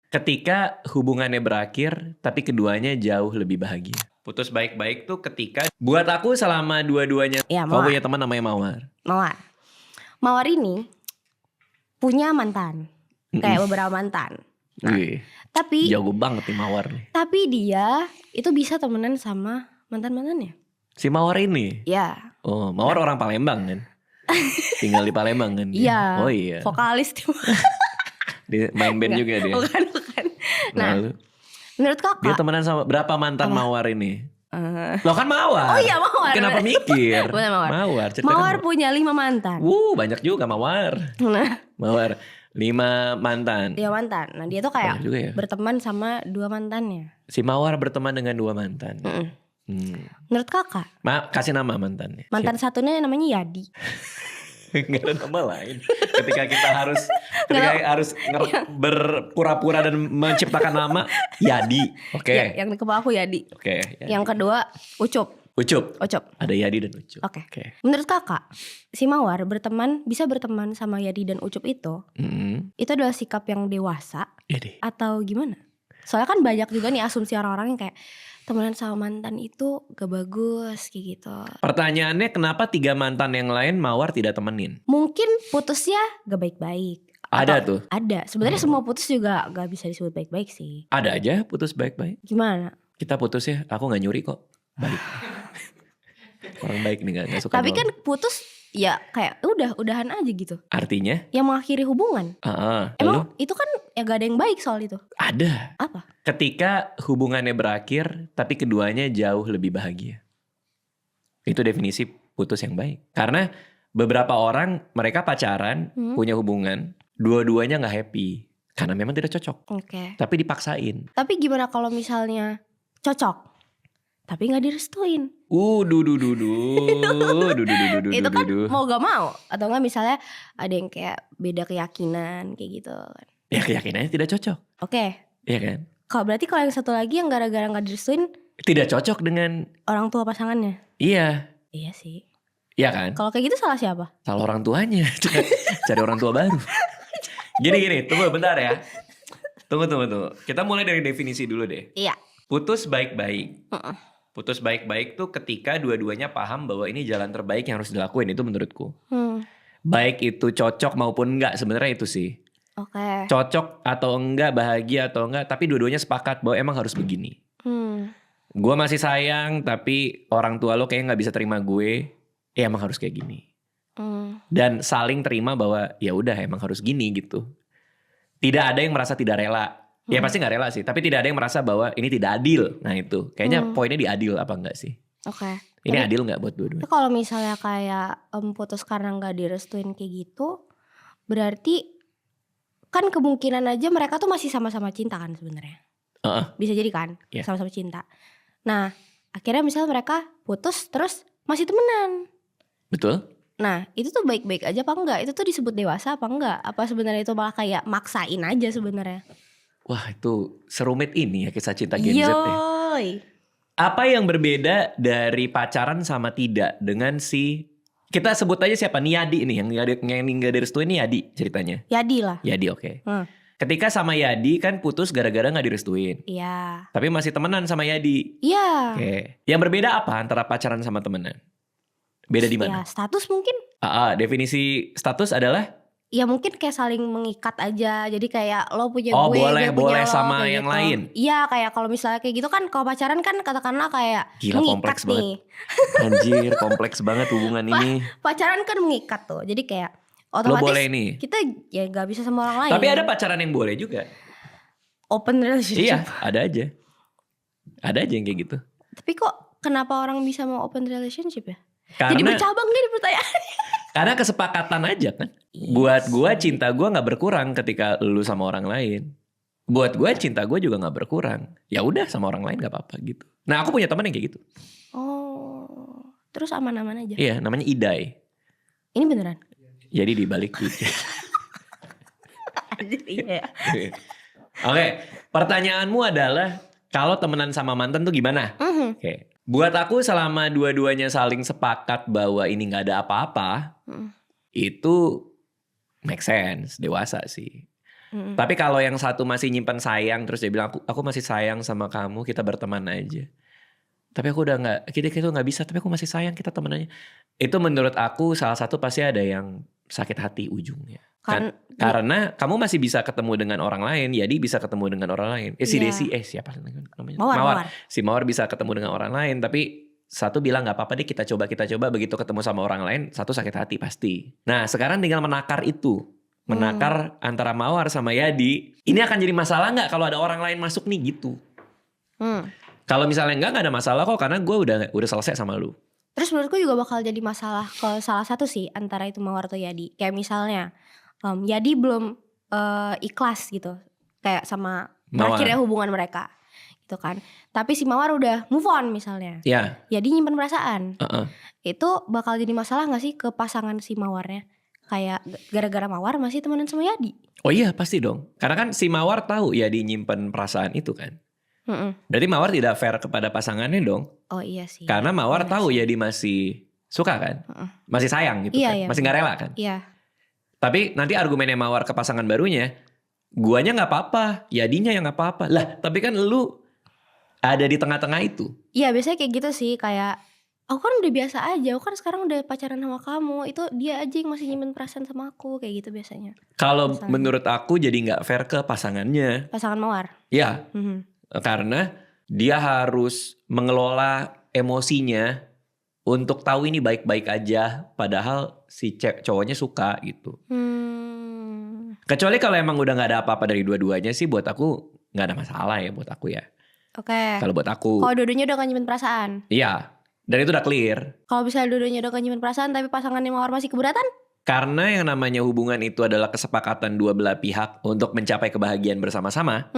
Ketika hubungannya berakhir, tapi keduanya jauh lebih bahagia. Putus baik-baik tuh ketika buat aku selama dua-duanya. Ya, Kau Mawar. punya teman namanya Mawar. Mawar ini punya mantan, kayak beberapa mantan. Nah, Wih, tapi jago banget nih Mawar nih. tapi dia itu bisa temenan sama mantan-mantannya. Si Mawar ini. Ya. Oh, Mawar orang Palembang kan? Tinggal di Palembang kan? dia? Iya. Oh iya. Vokalis tuh. Dia main band juga dia. Bukan. Nah, Lalu, menurut dia kakak, temenan sama berapa mantan Mawar ini? Lo kan Mawar. Oh iya, Mawar. Kenapa mikir? Bukan Mawar. Mawar. Ceritakan Mawar punya 5 mantan. banyak juga Mawar. Nah, Mawar 5 mantan. dia mantan. Nah, dia tuh kayak Banyak juga ya. berteman sama 2 mantannya. Si Mawar berteman dengan 2 mantan. Menurut kakak, Kasih nama mantannya. mantan satunya namanya Yadi. Gak ada nama lain. Ketika kita harus berpura-pura dan menciptakan nama Yadi. Oke. Ya, yang di kepala aku Yadi. Oke. Yadi. Yang kedua Ucup. Ucup. Ada Yadi dan Ucup. Oke. Menurut kakak, si Mawar bisa berteman sama Yadi dan Ucup itu adalah sikap yang dewasa atau gimana? Soalnya kan banyak juga nih asumsi orang-orang yang kayak temenan sama mantan itu gak bagus kayak gitu. Pertanyaannya kenapa 3 mantan yang lain Mawar tidak temenin? Mungkin putusnya gak baik-baik. Ada tuh. Ada. Sebenarnya semua putus juga gak bisa disebut baik-baik sih. Ada aja putus baik-baik. Gimana? Kita putus ya. Aku gak nyuri kok. Baik. Orang baik nih gak suka. Tapi kan putus ya kayak udahan aja gitu. Artinya? Yang mengakhiri hubungan. Emang itu kan ya gak ada yang baik soal itu. Ada. Apa? Ketika hubungannya berakhir tapi keduanya jauh lebih bahagia. Itu definisi putus yang baik. Karena beberapa orang mereka pacaran, punya hubungan, dua-duanya gak happy. Karena memang tidak cocok. Oke. Tapi dipaksain. Tapi gimana kalau misalnya cocok tapi gak direstuin? Itu kan mau gak mau. Atau gak misalnya ada yang kayak beda keyakinan kayak gitu kan. Ya keyakinannya tidak cocok. Oke. Iya kan? Berarti kalau yang satu lagi yang gara-gara gak direstuin tidak cocok dengan orang tua pasangannya. Iya. Iya sih. Iya kan? Kalau kayak gitu salah siapa? Salah orang tuanya. Cari orang tua baru. Gini, tunggu bentar ya. Tunggu. Kita mulai dari definisi dulu deh. Iya. Putus baik-baik. Putus baik-baik tuh ketika dua-duanya paham bahwa ini jalan terbaik yang harus dilakuin. Itu menurutku. Baik itu cocok maupun enggak, sebenarnya itu sih. Oke. Cocok atau enggak, bahagia atau enggak, tapi dua-duanya sepakat bahwa emang harus begini. Gue masih sayang, tapi orang tua lo kayaknya nggak bisa terima gue. Ya emang harus kayak gini. Dan saling terima bahwa ya udah emang harus gini gitu. Tidak ada yang merasa tidak rela. Ya pasti nggak rela sih. Tapi tidak ada yang merasa bahwa ini tidak adil. Nah itu, kayaknya poinnya di adil apa enggak sih? Oke. Ini adil nggak buat dua-duanya? Kalau misalnya kayak putus karena nggak direstuin kayak gitu, berarti kan kemungkinan aja mereka tuh masih sama-sama cinta kan sebenarnya. Bisa jadi kan, sama-sama cinta. Nah, akhirnya misalnya mereka putus terus masih temenan. Betul. Nah, itu tuh baik-baik aja apa enggak? Itu tuh disebut dewasa apa enggak? Apa sebenarnya itu malah kayak maksain aja sebenarnya? Wah, itu serumit ini ya kisah cinta Gen Z ya. Yoy. Apa yang berbeda dari pacaran sama tidak dengan kita sebut aja siapa nih, Yadi nih, yang nggak direstuin nih Yadi ceritanya. Yadi lah. Yadi, oke. Ketika sama Yadi kan putus gara-gara gak direstuin. Iya. Tapi masih temenan sama Yadi. Iya. Oke. Yang berbeda apa antara pacaran sama temenan? Beda di mana? Ya status mungkin. Definisi status adalah? Ya mungkin kayak saling mengikat aja. Jadi kayak lo punya gue gue boleh punya lo, sama kayak yang gitu. lain. Iya, kayak kalau misalnya kayak gitu kan, kalau pacaran kan katakanlah kayak gila, mengikat kompleks nih. Banget. Anjir, kompleks banget hubungan ini. Pacaran kan mengikat tuh. Jadi kayak otomatis lo boleh nih. Kita ya gak bisa sama orang lain. Tapi ada pacaran yang boleh juga. Open relationship. Iya, ada aja. Ada aja yang kayak gitu. Tapi kok kenapa orang bisa mau open relationship ya? Karena, jadi bercabang deh di pertanyaannya. Karena kesepakatan aja kan. Yes. Buat gue cinta gue gak berkurang ketika lu sama orang lain. Buat gue cinta gue juga gak berkurang. Ya udah sama orang lain gak apa-apa gitu. Nah aku punya teman yang kayak gitu. Oh, terus aman-aman aja. Iya, namanya Idai. Ini beneran? Jadi dibalik gitu. Iya. Oke, pertanyaanmu adalah kalau temenan sama mantan tuh gimana? Oke. Buat aku selama dua-duanya saling sepakat bahwa ini gak ada apa-apa, itu make sense, dewasa sih. Tapi kalau yang satu masih nyimpen sayang, terus dia bilang aku masih sayang sama kamu, kita berteman aja. Tapi aku udah nggak, kita nggak bisa. Tapi aku masih sayang, kita teman aja. Itu menurut aku salah satu pasti ada yang sakit hati ujungnya. Karena kamu masih bisa ketemu dengan orang lain, Yadi bisa ketemu dengan orang lain. Si Desi, siapa namanya? Mawar. Si Mawar bisa ketemu dengan orang lain, tapi satu bilang nggak apa-apa deh, kita coba. Begitu ketemu sama orang lain, satu sakit hati pasti. Nah sekarang tinggal menakar itu. Menakar antara Mawar sama Yadi. Ini akan jadi masalah nggak kalau ada orang lain masuk nih gitu. Kalau misalnya nggak ada masalah kok, karena gue udah selesai sama lu. Terus menurutku juga bakal jadi masalah ke salah satu sih, antara itu Mawar atau Yadi. Kayak misalnya Yadi belum ikhlas gitu, kayak sama berakhirnya hubungan mereka gitu kan. Tapi si Mawar udah move on misalnya. Yadi nyimpen perasaan. Itu bakal jadi masalah gak sih ke pasangan si Mawarnya? Kayak gara-gara Mawar masih temenan sama Yadi. Oh iya pasti dong. Karena kan si Mawar tahu Yadi nyimpen perasaan itu kan. Berarti Mawar tidak fair kepada pasangannya dong. Oh iya sih. Karena Mawar tahu Yadi masih suka kan. Masih sayang gitu kan. Iya, masih gak rela kan. Iya. Tapi nanti argumennya Mawar ke pasangan barunya, guanya gak apa-apa, Yadinya yang gak apa-apa. Lah tapi kan lu ada di tengah-tengah itu. Iya biasanya kayak gitu sih. Kayak aku kan udah biasa aja, aku kan sekarang udah pacaran sama kamu, itu dia aja yang masih nyimpen perasaan sama aku, kayak gitu biasanya. Kalau menurut aku jadi gak fair ke pasangannya. Pasangan Mawar? Iya. Karena dia harus mengelola emosinya untuk tahu ini baik-baik aja, padahal si cowoknya suka gitu. Kecuali kalau emang udah gak ada apa-apa dari dua-duanya sih, buat aku gak ada masalah ya buat aku ya. Oke. Kalau buat aku. Kalau dua-duanya udah gak nyimpen perasaan? Iya. Dan itu udah clear. Kalau misalnya dua-duanya udah gak nyimpen perasaan tapi pasangannya Mawar masih keberatan? Karena yang namanya hubungan itu adalah kesepakatan dua belah pihak untuk mencapai kebahagiaan bersama-sama.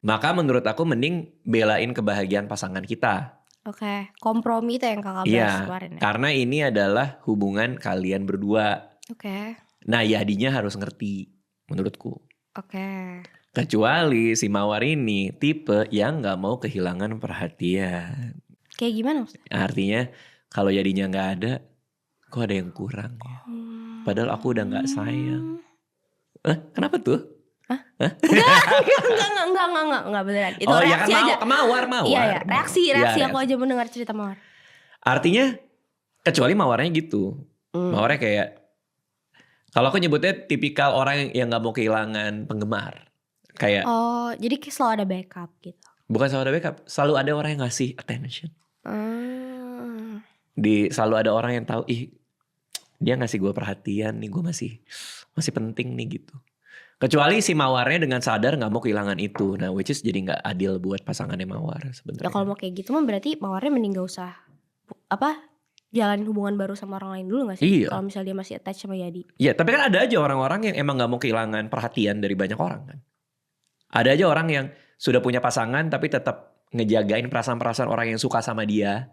Maka menurut aku mending belain kebahagiaan pasangan kita. Oke, kompromi itu yang kakak bahas kemarin ya? Karena ini adalah hubungan kalian berdua. Oke. Nah Yadinya harus ngerti menurutku. Oke. Kecuali si Mawar ini tipe yang gak mau kehilangan perhatian. Kayak gimana maksudnya? Artinya kalau Yadinya gak ada, kok ada yang kurang ya? Padahal aku udah gak sayang. Kenapa tuh? Enggak beneran. Itu reaksi ya kan, aja. Mawar. Iya, reaksi aku aja mendengar cerita Mawar. Artinya kecuali Mawarnya gitu. Mawarnya kayak, kalau aku nyebutnya tipikal orang yang gak mau kehilangan penggemar. Kayak, jadi selalu ada backup gitu. Bukan selalu ada backup, selalu ada orang yang ngasih attention. Selalu ada orang yang tahu, dia ngasih gue perhatian nih, gue masih penting nih gitu. Kecuali si Mawarnya dengan sadar gak mau kehilangan itu. Nah which is jadi gak adil buat pasangannya Mawar sebenarnya. Ya kalau mau kayak gitu mah berarti Mawarnya mending gak usah jalanin hubungan baru sama orang lain dulu gak sih? Kalau misalnya dia masih attach sama Yadi. Iya tapi kan ada aja orang-orang yang emang gak mau kehilangan perhatian dari banyak orang kan. Ada aja orang yang sudah punya pasangan tapi tetap ngejagain perasaan-perasaan orang yang suka sama dia.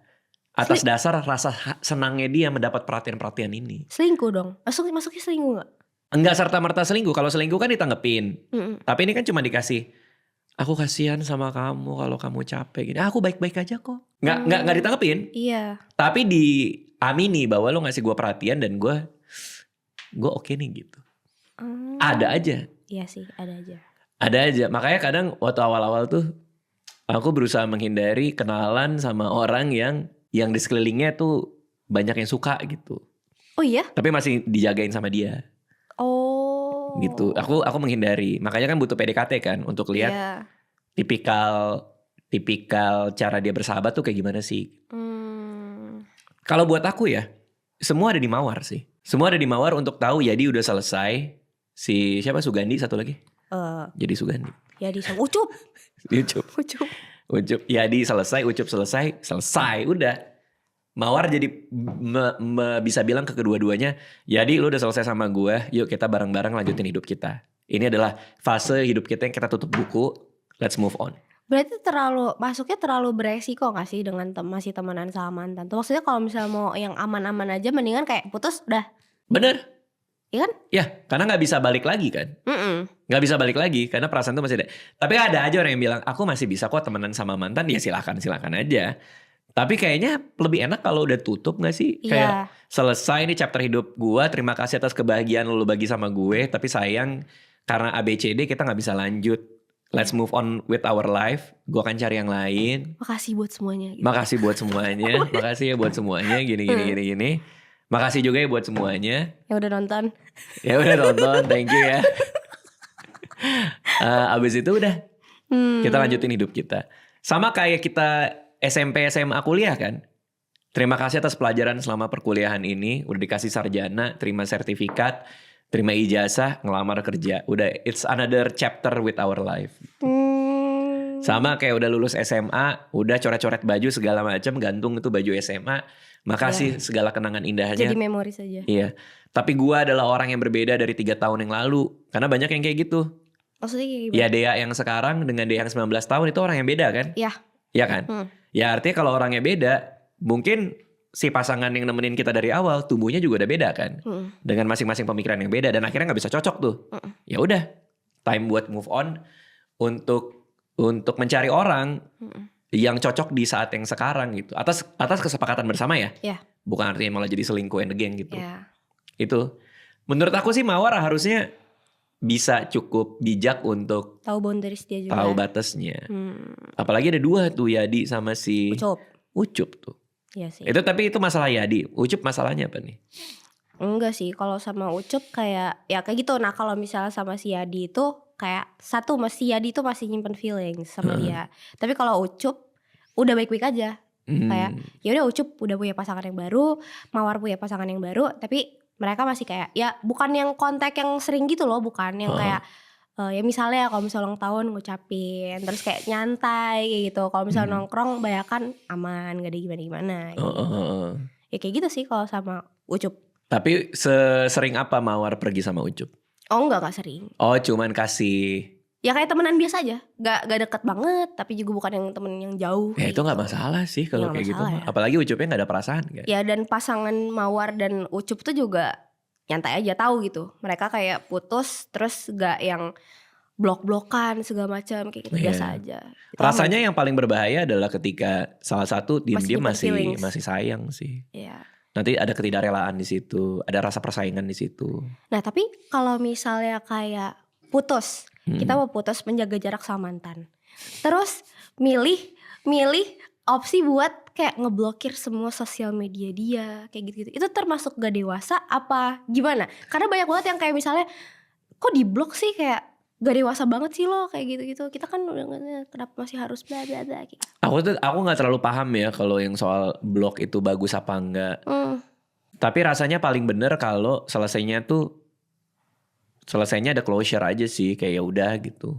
Atas dasar rasa senangnya dia mendapat perhatian-perhatian ini. Selingkuh dong? Masuknya selingkuh gak? Enggak serta-merta selingkuh. Kalau selingkuh kan ditanggepin. Tapi ini kan cuma dikasih, aku kasihan sama kamu kalau kamu capek gini. Aku baik-baik aja kok. Nggak ditanggepin. Iya. Tapi diamini bahwa lo ngasih gue perhatian dan gue oke nih gitu. Ada aja. Iya sih, ada aja. Ada aja. Makanya kadang waktu awal-awal tuh aku berusaha menghindari kenalan sama orang yang di sekelilingnya tuh banyak yang suka gitu. Oh iya? Tapi masih dijagain sama dia. Oh. Gitu. Aku menghindari. Makanya kan butuh PDKT kan untuk lihat tipikal cara dia bersahabat tuh kayak gimana sih. Kalau buat aku ya, semua ada di Mawar sih. Semua ada di Mawar untuk tahu Yadi udah selesai. Si siapa Sugandi satu lagi? Jadi Sugandi. Yadi sama Ucup. Ucup. Yadi selesai, Ucup selesai. Udah. Mawar jadi bisa bilang ke kedua-duanya, Yadi lu udah selesai sama gue, yuk kita bareng-bareng lanjutin hidup kita. Ini adalah fase hidup kita yang kita tutup buku, let's move on. Berarti masuknya terlalu beresiko gak sih dengan masih temenan sama mantan? Maksudnya kalau misalnya mau yang aman-aman aja mendingan kayak putus udah. Bener. Iya kan? Ya, karena gak bisa balik lagi kan. Gak bisa balik lagi karena perasaan itu masih ada. Tapi ada aja orang yang bilang, aku masih bisa kok temenan sama mantan, ya silakan aja. Tapi kayaknya lebih enak kalau udah tutup gak sih? Kayak selesai nih chapter hidup gue, terima kasih atas kebahagiaan lu bagi sama gue. Tapi sayang karena ABCD kita nggak bisa lanjut. Let's move on with our life. Gue akan cari yang lain. Makasih buat semuanya. Gitu. Makasih buat semuanya. Makasih ya buat semuanya. Gini. Makasih juga ya buat semuanya. Yang udah nonton. Ya udah nonton. Thank you ya. Abis itu udah. Kita lanjutin hidup kita. Sama kayak kita SMP, SMA, kuliah kan. Terima kasih atas pelajaran selama perkuliahan ini. Udah dikasih sarjana, terima sertifikat, terima ijazah, ngelamar kerja. Udah, it's another chapter with our life. Sama kayak udah lulus SMA, udah coret-coret baju segala macam, gantung itu baju SMA. Makasih segala kenangan indahnya. Jadi memori saja. Iya. Tapi gua adalah orang yang berbeda dari 3 tahun yang lalu. Karena banyak yang kayak gitu. Maksudnya kayak gimana? Ya Dea yang sekarang dengan Dea yang 19 tahun itu orang yang beda kan? Iya. Iya kan? Ya artinya kalau orangnya beda, mungkin si pasangan yang nemenin kita dari awal tumbuhnya juga udah beda kan, dengan masing-masing pemikiran yang beda dan akhirnya nggak bisa cocok tuh. Ya udah, time buat move on untuk mencari orang yang cocok di saat yang sekarang gitu, atas kesepakatan bersama ya. Bukan artinya malah jadi selingkuh and again gitu. Itu menurut aku sih Mawar harusnya bisa cukup bijak untuk tahu boundaries dia juga, tahu batasnya. Apalagi ada 2 tuh, Yadi sama si Ucup tuh. Iya sih. Tapi itu masalah Yadi. Ucup masalahnya apa nih? Enggak sih, kalau sama Ucup kayak ya kayak gitu. Nah kalau misalnya sama si Yadi itu kayak satu, si Yadi itu masih nyimpen feelings sama dia. Tapi kalau Ucup udah baik-baik aja. Kayak ya udah Ucup udah punya pasangan yang baru, Mawar punya pasangan yang baru, tapi mereka masih kayak ya bukan yang kontak yang sering gitu loh, bukan yang kayak ya misalnya kalau misalnya ulang tahun ngucapin terus kayak nyantai gitu. Kalau misalnya nongkrong banyakan aman, gak ada gimana-gimana gitu. Ya kayak gitu sih kalau sama Ucup. Tapi sering apa Mawar pergi sama Ucup? Oh enggak sering. Oh cuman kasih. Ya kayak temenan biasa aja, gak deket banget, tapi juga bukan yang temen yang jauh. Ya itu gitu. gak masalah sih kalau kayak gitu. Ya. Apalagi Ucupnya gak ada perasaan kan. Ya dan pasangan Mawar dan Ucup tuh juga nyantai aja, tahu gitu. Mereka kayak putus terus gak yang blok-blokan segala macam kayak gitu, biasa aja. Itu rasanya yang paling berbahaya adalah ketika salah satu diam-diam masih sayang sih. Iya. Nanti ada ketidakrelaan di situ, ada rasa persaingan di situ. Nah tapi kalau misalnya kayak putus, kita mau putus menjaga jarak sama mantan, terus milih opsi buat kayak ngeblokir semua sosial media dia kayak gitu-gitu, itu termasuk gak dewasa apa gimana? Karena banyak banget yang kayak misalnya kok diblok sih, kayak gak dewasa banget sih lo kayak gitu-gitu. Kita kan udah kenapa masih harus bla bla bla gitu. Aku nggak terlalu paham ya kalau yang soal blok itu bagus apa enggak. Tapi rasanya paling bener kalau selesainya ada closure aja sih, kayak ya udah gitu.